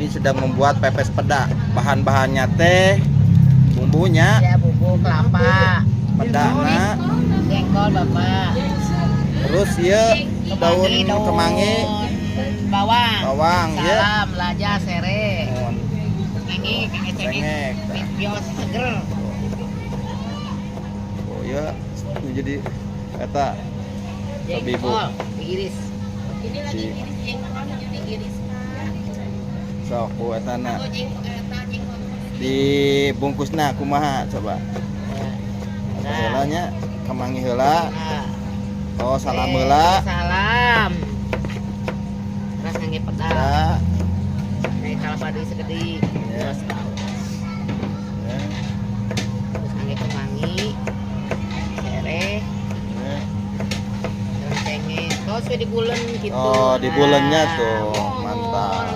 Ini sedang membuat pepes peda. Bahan-bahannya teh bumbunya Ya, bumbu kelapa, pedana, jengkol bapak, terus ya daun kemangi, bawang, bawang ya. salam, laja, sereh, Mohon cengek, cengek. bios seger. Oh ya, ini jadi kata Sobi, Bu. Jengkol diiris. Ini lagi Si- iris jengkol jadi iris sok ku eta na atau jengkol dibungkusna kumaha coba. Nah, Heulanya kemangi heula. nah. Oh, salam heula. Salam. Terus ngangge peda. Ya. Kayak kelapa deui segede. Ya. Terus Ya. terus ngangge kemangi, sereh, Ya. terus cengek. Terus we dibulen gitu. Oh, dibulennya Nah, tuh. mohon. Mantap.